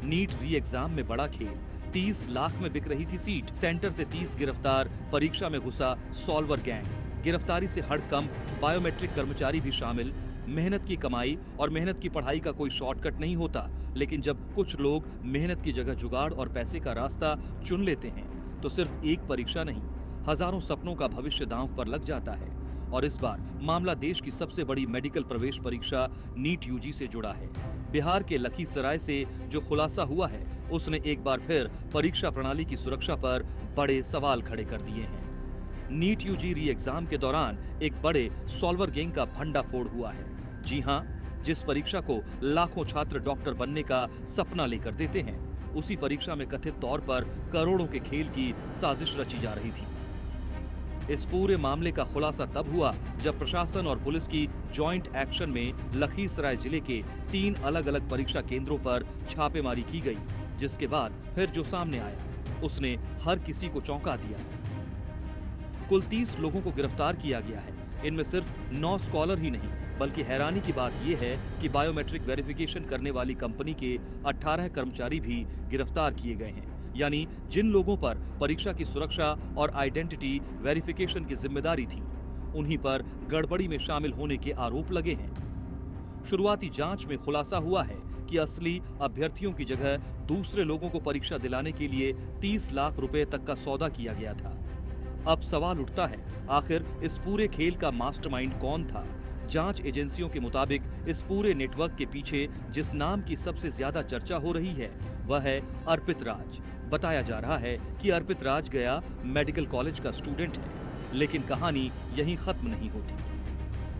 NEET री exam में बड़ा खेल, 30 लाख में बिक रही थी सीट। सेंटर से 30 गिरफ्तार, परीक्षा में घुसा सॉल्वर गैंग। गिरफ्तारी से हड़कंप, बायोमेट्रिक कर्मचारी भी शामिल। मेहनत की कमाई और मेहनत की पढ़ाई का कोई शॉर्टकट नहीं होता, लेकिन जब कुछ लोग मेहनत की जगह जुगाड़ और पैसे का रास्ता चुन लेते हैं तो सिर्फ एक परीक्षा नहीं, हजारों सपनों का भविष्य दांव पर लग जाता है। और इस बार मामला देश की सबसे बड़ी मेडिकल प्रवेश परीक्षा नीट यूजी से जुड़ा है। बिहार के लखीसराय से जो खुलासा हुआ है, उसने एक बार फिर परीक्षा प्रणाली की सुरक्षा पर बड़े सवाल खड़े कर दिए हैं। नीट यूजी री एग्जाम के दौरान एक बड़े सॉल्वर गैंग का भंडाफोड़ हुआ है। जी हां, जिस परीक्षा को लाखों छात्र डॉक्टर बनने का सपना लेकर देते हैं, उसी परीक्षा में कथित तौर पर करोड़ों के खेल की साजिश रची जा रही थी। इस पूरे मामले का खुलासा तब हुआ जब प्रशासन और पुलिस की जॉइंट एक्शन में लखीसराय जिले के 3 अलग-अलग परीक्षा केंद्रों पर छापेमारी की गई, जिसके बाद फिर जो सामने आया उसने हर किसी को चौंका दिया। कुल 30 लोगों को गिरफ्तार किया गया है। इनमें सिर्फ 9 स्कॉलर ही नहीं, बल्कि हैरानी की बात यह है कि बायोमेट्रिक वेरिफिकेशन करने वाली कंपनी के 18 कर्मचारी भी गिरफ्तार किए गए हैं। यानी जिन लोगों पर परीक्षा की सुरक्षा और आइडेंटिटी वेरिफिकेशन की जिम्मेदारी थी, उन्हीं पर गड़बड़ी में शामिल होने के आरोप लगे हैं। शुरुआती जांच में खुलासा हुआ है कि असली अभ्यर्थियों की जगह दूसरे लोगों को परीक्षा दिलाने के लिए 30 लाख रुपए तक का सौदा किया गया था। अब सवाल उठता है, आखिर इस पूरे खेल का मास्टरमाइंड कौन था? जांच एजेंसियों के मुताबिक इस पूरे नेटवर्क के पीछे जिस नाम की सबसे ज्यादा चर्चा हो रही है, वह है अर्पित राज। बताया जा रहा है कि अर्पित राज गया मेडिकल कॉलेज का स्टूडेंट है, लेकिन कहानी यहीं खत्म नहीं होती,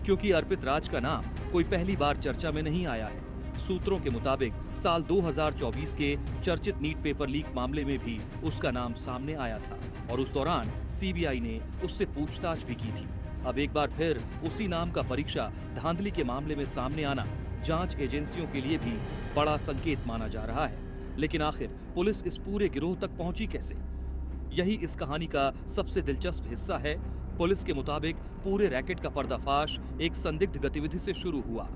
क्योंकि अर्पित राज का नाम कोई पहली बार चर्चा में नहीं आया है। सूत्रों के मुताबिक साल 2024 के चर्चित नीट पेपर लीक मामले में भी उसका नाम सामने आया था और उस दौरान सीबीआई ने उससे पूछताछ भी की थी। अब एक बार फिर उसी नाम का परीक्षा धांधली के मामले में सामने आना जांच एजेंसियों के लिए भी बड़ा संकेत माना जा रहा है। लेकिन आखिर पुलिस इस पूरे गिरोह तक पहुंची कैसे? यही इस कहानी का सबसे दिलचस्प हिस्सा है। पुलिस के मुताबिक पूरे रैकेट का पर्दाफाश एक संदिग्ध गतिविधि से शुरू हुआ।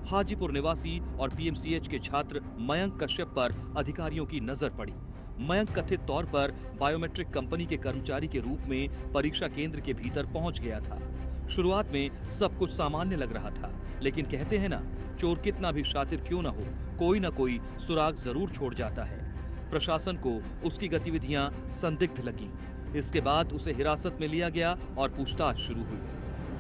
हाजीपुर निवासी और पीएमसीएच के छात्र मयंक कश्यप पर अधिकारियों की नजर पड़ी। मयंक कथित तौर पर बायोमेट्रिक कंपनी के कर्मचारी के रूप में परीक्षा केंद्र के भीतर पहुंच गया था। शुरुआत में सब कुछ सामान्य लग रहा था, लेकिन कहते हैं ना, चोर कितना भी शातिर क्यों न हो, कोई न कोई सुराग जरूर छोड़ जाता है। प्रशासन को उसकी गतिविधियां संदिग्ध लगी। इसके बाद उसे हिरासत में लिया गया और पूछताछ शुरू हुई।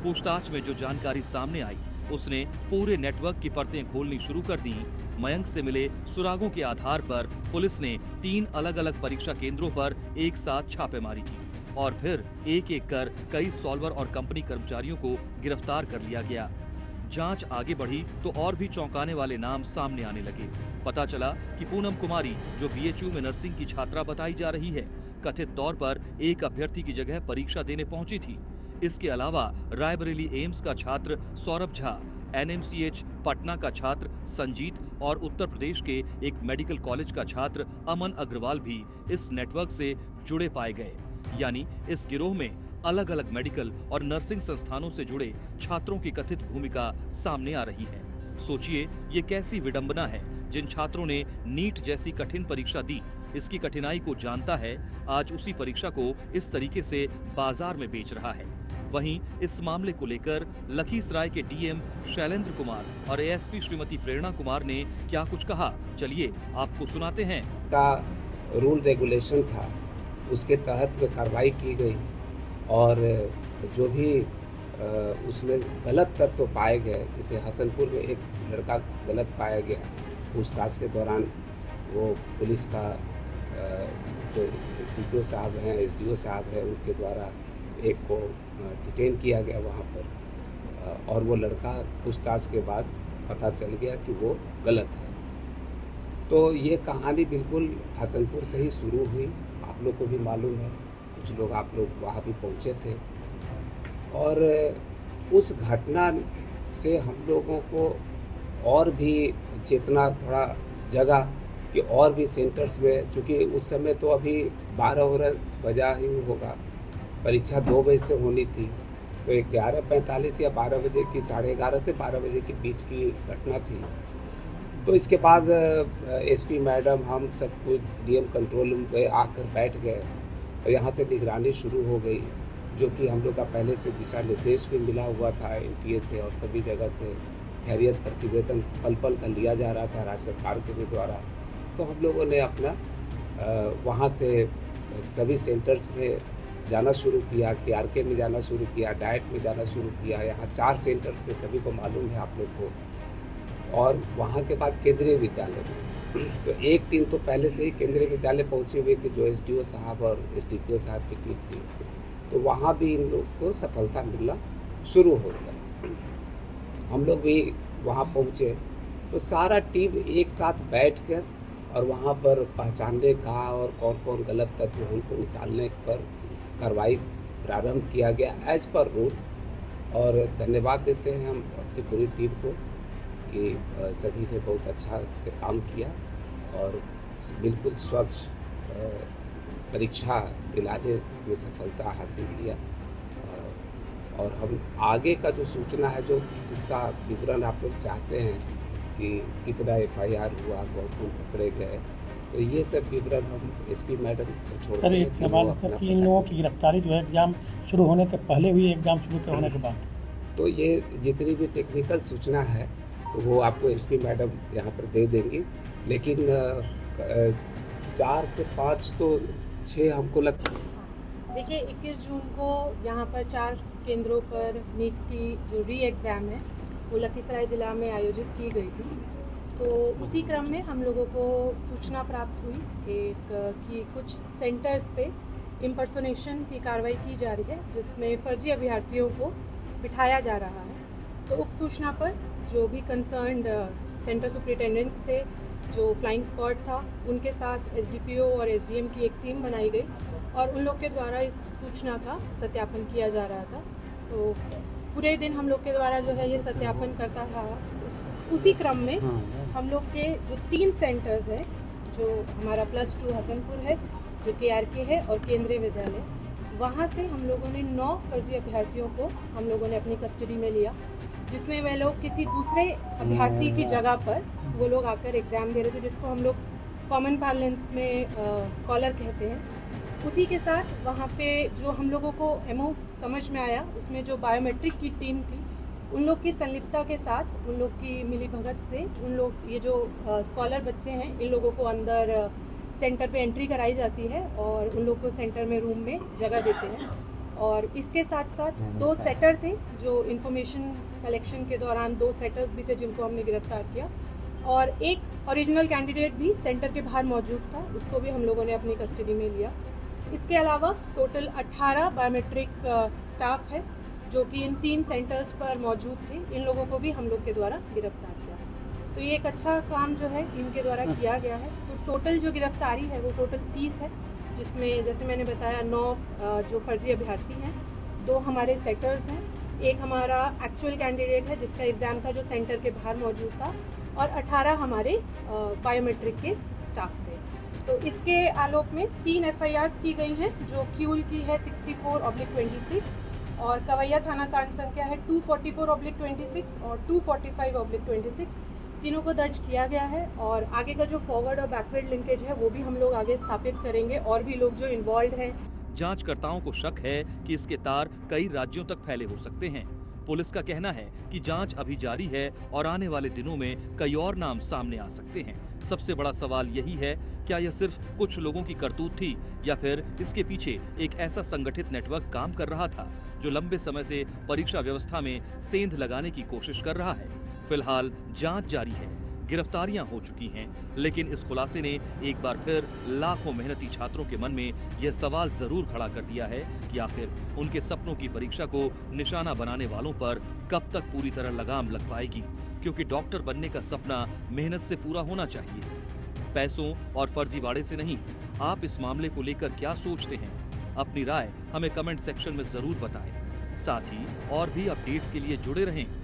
पूछताछ में जो जानकारी सामने आई, उसने पूरे नेटवर्क की परतें खोलनी शुरू कर दी। मयंक से मिले सुरागों के आधार पर पुलिस ने 3 अलग-अलग परीक्षा केंद्रों पर एक साथ छापेमारी की और फिर एक-एक कर कई सॉल्वर और कंपनी कर्मचारियों को गिरफ्तार कर लिया गया। जांच आगे बढ़ी तो और भी चौंकाने वाले नाम सामने आने लगे। पता चला कि पूनम कुमारी, जो बीएचयू में नर्सिंग की छात्रा बताई जा रही है, कथित तौर पर एक अभ्यर्थी की जगह परीक्षा देने पहुंची थी। इसके अलावा रायबरेली एम्स का छात्र सौरभ झा, एनएमसीएच पटना का छात्र संजीत और उत्तर प्रदेश के एक मेडिकल कॉलेज का छात्र अमन अग्रवाल भी इस नेटवर्क से जुड़े पाए गए। यानी इस गिरोह में अलग अलग मेडिकल और नर्सिंग संस्थानों से जुड़े छात्रों की कथित भूमिका सामने आ रही है। सोचिए, ये कैसी विडंबना है। जिन छात्रों ने नीट जैसी कठिन परीक्षा दी, इसकी कठिनाई को जानता है, आज उसी परीक्षा को इस तरीके से बाजार में बेच रहा है। वहीं इस मामले को लेकर लखीसराय के डीएम शैलेंद्र कुमार और एएसपी श्रीमती प्रेरणा कुमार ने क्या कुछ कहा, चलिए आपको सुनाते हैं। का रूल रेगुलेशन था, उसके तहत में कार्रवाई की गई और जो भी उसमें गलत तत्व पाए गए, जैसे हसनपुर में एक लड़का गलत पाया गया, पूछताछ के दौरान वो पुलिस का जो एसडीपीओ साहब हैं, एसडीओ साहब हैं, उनके द्वारा एक को डिटेन किया गया वहाँ पर और वो लड़का पूछताछ के बाद पता चल गया कि वो गलत है। तो ये कहानी बिल्कुल हसनपुर से ही शुरू हुई। आप लोग को भी मालूम है, कुछ लोग आप लोग वहाँ भी पहुँचे थे और उस घटना से हम लोगों को और भी चेतना थोड़ा जगा कि और भी सेंटर्स में, चूँकि उस समय तो अभी 12 बजा ही होगा, परीक्षा 2 बजे से होनी थी, तो 11:45 या 12 बजे की, 11:30 से 12 बजे के बीच की घटना थी। तो इसके बाद एसपी मैडम हम सब कुछ डीएम कंट्रोल रूम पे आकर बैठ गए और यहाँ से निगरानी शुरू हो गई, जो कि हम लोग का पहले से दिशा निर्देश भी मिला हुआ था एनटीए से और सभी जगह से। खैरियत प्रतिवेदन पल पल का लिया जा रहा था राज्य सरकार के द्वारा। तो हम लोगों ने अपना वहाँ से सभी सेंटर्स में जाना शुरू किया, केआरके में जाना शुरू किया, डाइट में जाना शुरू किया। यहाँ 4 सेंटर्स थे, सभी को मालूम है आप लोग को। और वहाँ के बाद केंद्रीय विद्यालय में तो एक टीम तो पहले से ही केंद्रीय विद्यालय पहुँची हुई थी, जो एसडीओ साहब और एसडीपीओ साहब की टीम थी। तो वहाँ भी इन लोग को सफलता मिलना शुरू हो गया। हम लोग भी वहाँ पहुँचे तो सारा टीम एक साथ बैठ कर और वहाँ पर पहचानने का और कौन कौन गलत तत्व हैं उनको निकालने पर कार्रवाई प्रारंभ किया गया एज पर रूल। और धन्यवाद देते हैं हम अपनी पूरी टीम को कि सभी ने बहुत अच्छा से काम किया और बिल्कुल स्वच्छ परीक्षा दिलाने में सफलता हासिल किया। और हम आगे का जो सूचना है, जो जिसका विवरण आप लोग चाहते हैं कि कितना एफआईआर हुआ, कौन पकड़े गए, तो ये सब विवरण हम एसपी मैडम से छोड़ सर एक सवाल सर कि इन लोगों की गिरफ्तारी जो है एग्ज़ाम शुरू होने के पहले हुई, एग्ज़ाम शुरू होने के बाद? तो ये जितनी भी टेक्निकल सूचना है तो वो आपको एसपी मैडम यहाँ पर दे देंगी, लेकिन 4 से 5 तो 6 हमको लगता है। देखिए 21 जून को यहाँ पर 4 केंद्रों पर नीट की जो री एग्ज़ाम है वो लखीसराय ज़िला में आयोजित की गई थी। तो उसी क्रम में हम लोगों को सूचना प्राप्त हुई कि कुछ सेंटर्स पे इम्पर्सोनेशन की कार्रवाई की जा रही है, जिसमें फर्जी अभ्यर्थियों को बिठाया जा रहा है। तो उक्त सूचना पर जो भी कंसर्न्ड सेंटर सुपरिटेंडेंट्स थे, जो फ्लाइंग स्क्वाड था, उनके साथ एसडीपीओ और एसडीएम की एक टीम बनाई गई और उन लोग के द्वारा इस सूचना का सत्यापन किया जा रहा था। तो पूरे दिन हम लोग के द्वारा जो है ये सत्यापन करता रहा। उसी क्रम में हम लोग के जो 3 सेंटर्स हैं, जो हमारा +2 हसनपुर है, जो केआरके है और केंद्रीय विद्यालय, वहाँ से हम लोगों ने 9 फर्जी अभ्यर्थियों को हम लोगों ने अपनी कस्टडी में लिया, जिसमें वे लोग किसी दूसरे अभ्यर्थी की जगह पर वो लोग आकर एग्ज़ाम दे रहे थे, जिसको हम लोग कॉमन पार्लेंस में स्कॉलर कहते हैं। उसी के साथ वहाँ पे जो हम लोगों को एमओ समझ में आया, उसमें जो बायोमेट्रिक की टीम थी, उन लोग की संलिप्तता के साथ, उन लोग की मिलीभगत से, उन लोग ये जो स्कॉलर बच्चे हैं, इन लोगों को अंदर सेंटर पे एंट्री कराई जाती है और उन लोग को सेंटर में रूम में जगह देते हैं। और इसके साथ साथ 2 सेटर थे, जो इन्फॉर्मेशन कलेक्शन के दौरान 2 सेटर्स भी थे जिनको हमने गिरफ्तार किया, और एक ओरिजिनल कैंडिडेट भी सेंटर के बाहर मौजूद था, उसको भी हम लोगों ने अपनी कस्टडी में लिया। इसके अलावा टोटल 18 बायोमेट्रिक स्टाफ है जो कि इन 3 सेंटर्स पर मौजूद थे, इन लोगों को भी हम लोग के द्वारा गिरफ्तार किया। तो ये एक अच्छा काम जो है इनके द्वारा किया गया है। तो टोटल जो गिरफ्तारी है वो टोटल 30 है, जिसमें जैसे मैंने बताया 9 जो फर्जी अभ्यर्थी हैं, 2 हमारे सेटर्स हैं, एक हमारा एक्चुअल कैंडिडेट है जिसका एग्ज़ाम था जो सेंटर के बाहर मौजूद था, और 18 हमारे बायोमेट्रिक के स्टाफ थे। तो इसके आलोक में 3 एफआईआर्स की गई हैं, जो क्यूल की है 64/26 और कवैया थाना कांड संख्या है 244/26 और 245/26। तीनों को दर्ज किया गया है और आगे का जो फॉरवर्ड और बैकवर्ड लिंकेज है वो भी हम लोग आगे स्थापित करेंगे, और भी लोग जो इन्वॉल्व हैं। जांचकर्ताओं को शक है कि इसके तार कई राज्यों तक फैले हो सकते हैं। पुलिस का कहना है कि जांच अभी जारी है और आने वाले दिनों में कई और नाम सामने आ सकते हैं। सबसे बड़ा सवाल यही है, क्या यह सिर्फ कुछ लोगों की करतूत थी या फिर इसके पीछे एक ऐसा संगठित नेटवर्क काम कर रहा था जो लंबे समय से परीक्षा व्यवस्था में सेंध लगाने की कोशिश कर रहा है। फिलहाल जांच जारी है, गिरफ्तारियां हो चुकी हैं, लेकिन इस खुलासे ने एक बार फिर लाखों मेहनती छात्रों के मन में यह सवाल जरूर खड़ा कर दिया है कि आखिर उनके सपनों की परीक्षा को निशाना बनाने वालों पर कब तक पूरी तरह लगाम लग पाएगी, क्योंकि डॉक्टर बनने का सपना मेहनत से पूरा होना चाहिए, पैसों और फर्जीवाड़े से नहीं। आप इस मामले को लेकर क्या सोचते हैं? अपनी राय हमें कमेंट सेक्शन में जरूर बताएं। साथ ही और भी अपडेट्स के लिए जुड़े रहें